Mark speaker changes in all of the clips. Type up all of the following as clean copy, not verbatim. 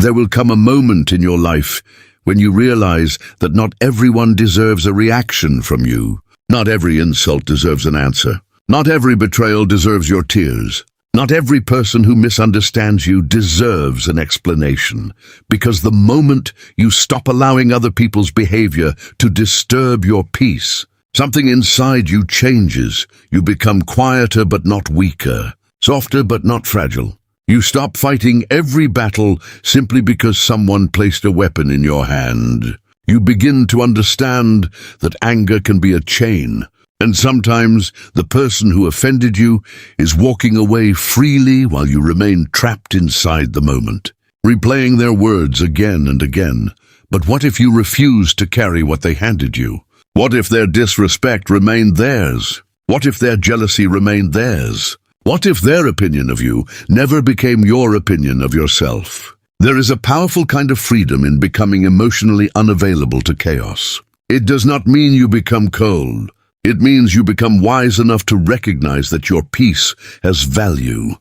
Speaker 1: There will come a moment in your life when you realize that not everyone deserves a reaction from you. Not every insult deserves an answer. Not every betrayal deserves your tears. Not every person who misunderstands you deserves an explanation, because the moment you stop allowing other people's behavior to disturb your peace, something inside you changes. You become quieter but not weaker, softer but not fragile. You stop fighting every battle simply because someone placed a weapon in your hand. You begin to understand that anger can be a chain, and sometimes the person who offended you is walking away freely while you remain trapped inside the moment, replaying their words again and again. But what if you refused to carry what they handed you? What if their disrespect remained theirs? What if their jealousy remained theirs? What if their opinion of you never became your opinion of yourself? There is a powerful kind of freedom in becoming emotionally unavailable to chaos. It does not mean you become cold. It means you become wise enough to recognize that your peace has value.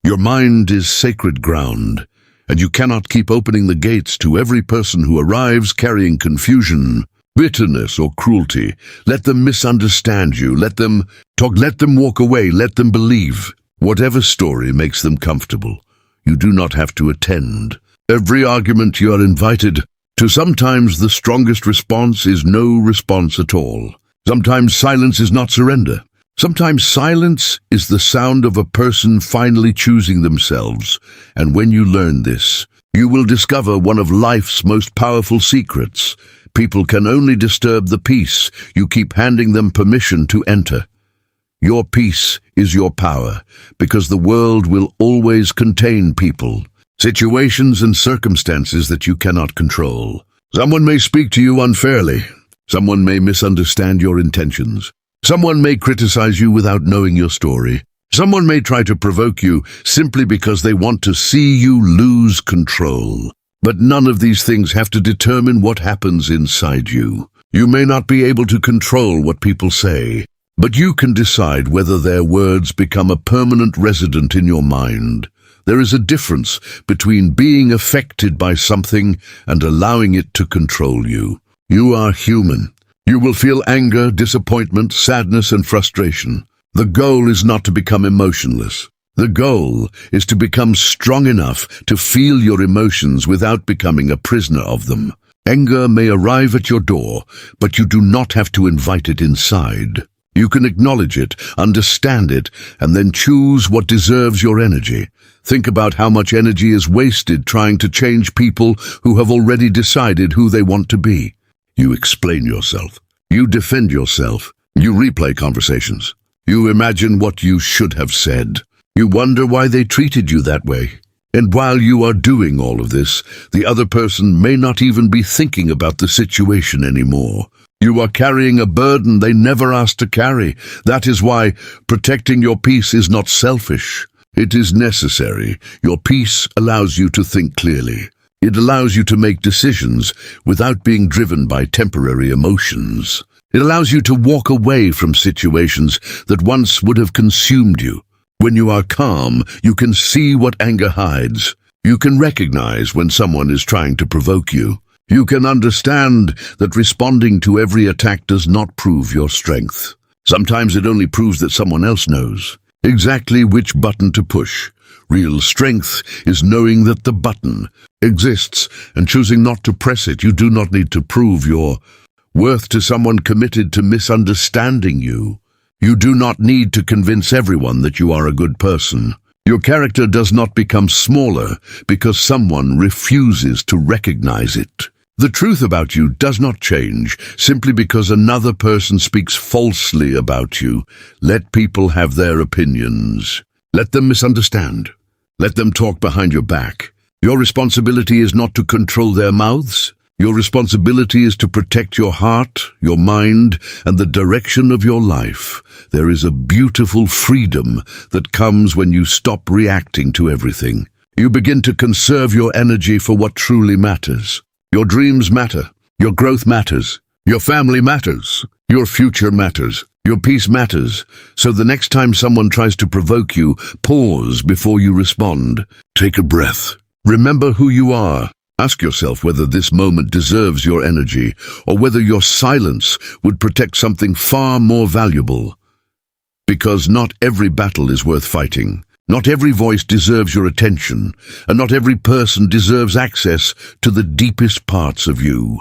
Speaker 1: Your mind is sacred ground, and you cannot keep opening the gates to every person who arrives carrying confusion, bitterness, or cruelty. Let them misunderstand you. Let them talk. Let them walk away. Let them believe whatever story makes them comfortable. You do not have to attend every argument you are invited to. Sometimes the strongest response is no response at all. Sometimes silence is not surrender. Sometimes silence is the sound of a person finally choosing themselves. And when you learn this, you will discover one of life's most powerful secrets. People can only disturb the peace you keep handing them permission to enter. Your peace is your power, because the world will always contain people, situations, and circumstances that you cannot control. Someone may speak to you unfairly. Someone may misunderstand your intentions. Someone may criticize you without knowing your story. Someone may try to provoke you simply because they want to see you lose control. But none of these things have to determine what happens inside you. You may not be able to control what people say, but you can decide whether their words become a permanent resident in your mind. There is a difference between being affected by something and allowing it to control you. You are human. You will feel anger, disappointment, sadness, and frustration. The goal is not to become emotionless. The goal is to become strong enough to feel your emotions without becoming a prisoner of them. Anger may arrive at your door, but you do not have to invite it inside. You can acknowledge it, understand it, and then choose what deserves your energy. Think about how much energy is wasted trying to change people who have already decided who they want to be. You explain yourself. You defend yourself. You replay conversations. You imagine what you should have said. You wonder why they treated you that way. And while you are doing all of this, the other person may not even be thinking about the situation anymore. You are carrying a burden they never asked to carry. That is why protecting your peace is not selfish. It is necessary. Your peace allows you to think clearly. It allows you to make decisions without being driven by temporary emotions. It allows you to walk away from situations that once would have consumed you. When you are calm, you can see what anger hides. You can recognize when someone is trying to provoke you. You can understand that responding to every attack does not prove your strength. Sometimes it only proves that someone else knows exactly which button to push. Real strength is knowing that the button exists and choosing not to press it. You do not need to prove your worth to someone committed to misunderstanding you. You do not need to convince everyone that you are a good person. Your character does not become smaller because someone refuses to recognize it. The truth about you does not change simply because another person speaks falsely about you. Let people have their opinions. Let them misunderstand. Let them talk behind your back. Your responsibility is not to control their mouths. Your responsibility is to protect your heart, your mind, and the direction of your life. There is a beautiful freedom that comes when you stop reacting to everything. You begin to conserve your energy for what truly matters. Your dreams matter. Your growth matters. Your family matters. Your future matters. Your peace matters. So the next time someone tries to provoke you, pause before you respond. Take a breath. Remember who you are. Ask yourself whether this moment deserves your energy, or whether your silence would protect something far more valuable. Because not every battle is worth fighting. Not every voice deserves your attention, and not every person deserves access to the deepest parts of you.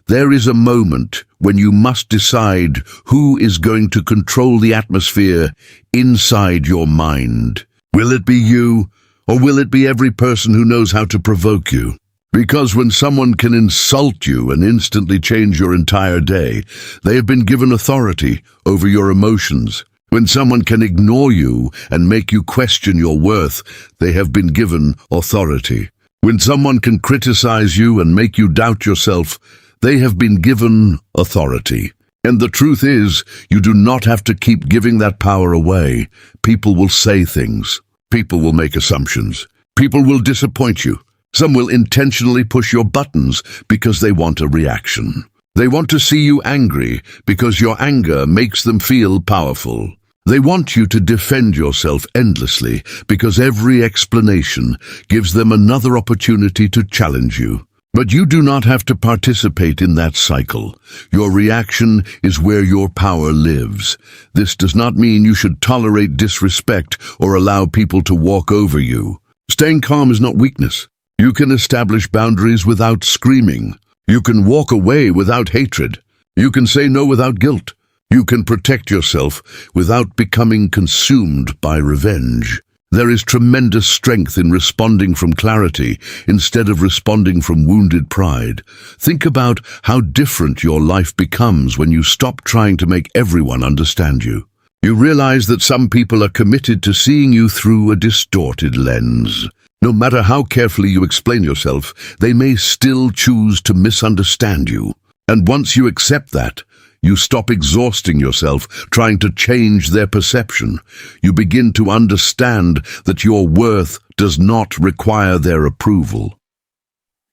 Speaker 1: There is a moment when you must decide who is going to control the atmosphere inside your mind. Will it be you, or will it be every person who knows how to provoke you? Because when someone can insult you and instantly change your entire day, they have been given authority over your emotions. When someone can ignore you and make you question your worth, they have been given authority. When someone can criticize you and make you doubt yourself, they have been given authority. And the truth is, you do not have to keep giving that power away. People will say things. People will make assumptions. People will disappoint you. Some will intentionally push your buttons because they want a reaction. They want to see you angry because your anger makes them feel powerful. They want you to defend yourself endlessly because every explanation gives them another opportunity to challenge you. But you do not have to participate in that cycle. Your reaction is where your power lives. This does not mean you should tolerate disrespect or allow people to walk over you. Staying calm is not weakness. You can establish boundaries without screaming. You can walk away without hatred. You can say no without guilt. You can protect yourself without becoming consumed by revenge. There is tremendous strength in responding from clarity instead of responding from wounded pride. Think about how different your life becomes when you stop trying to make everyone understand you. You realize that some people are committed to seeing you through a distorted lens. No matter how carefully you explain yourself, they may still choose to misunderstand you. And once you accept that, you stop exhausting yourself trying to change their perception. You begin to understand that your worth does not require their approval.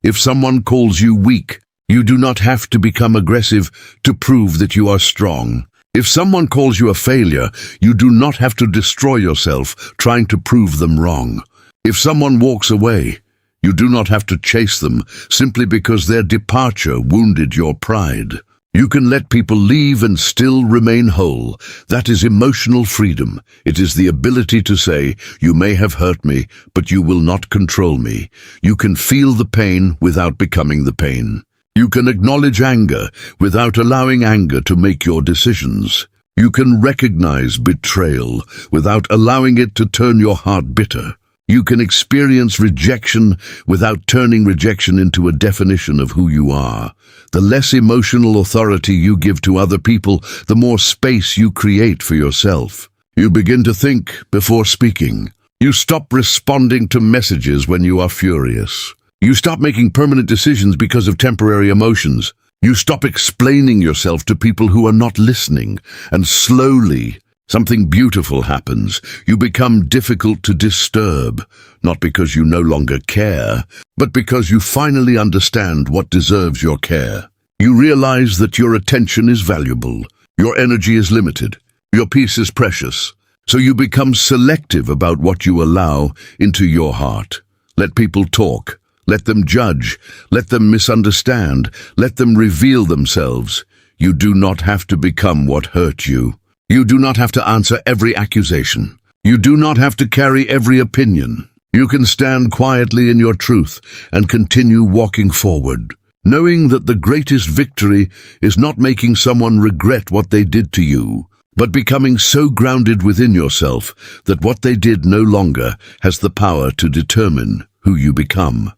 Speaker 1: If someone calls you weak, you do not have to become aggressive to prove that you are strong. If someone calls you a failure, you do not have to destroy yourself trying to prove them wrong. If someone walks away, you do not have to chase them simply because their departure wounded your pride. You can let people leave and still remain whole. That is emotional freedom. It is the ability to say, you may have hurt me, but you will not control me. You can feel the pain without becoming the pain. You can acknowledge anger without allowing anger to make your decisions. You can recognize betrayal without allowing it to turn your heart bitter. You can experience rejection without turning rejection into a definition of who you are. The less emotional authority you give to other people, the more space you create for yourself. You begin to think before speaking. You stop responding to messages when you are furious. You stop making permanent decisions because of temporary emotions. You stop explaining yourself to people who are not listening, and slowly, something beautiful happens. You become difficult to disturb, not because you no longer care, but because you finally understand what deserves your care. You realize that your attention is valuable, your energy is limited, your peace is precious, so you become selective about what you allow into your heart. Let people talk, let them judge, let them misunderstand, let them reveal themselves. You do not have to become what hurt you. You do not have to answer every accusation. You do not have to carry every opinion. You can stand quietly in your truth and continue walking forward, knowing that the greatest victory is not making someone regret what they did to you, but becoming so grounded within yourself that what they did no longer has the power to determine who you become.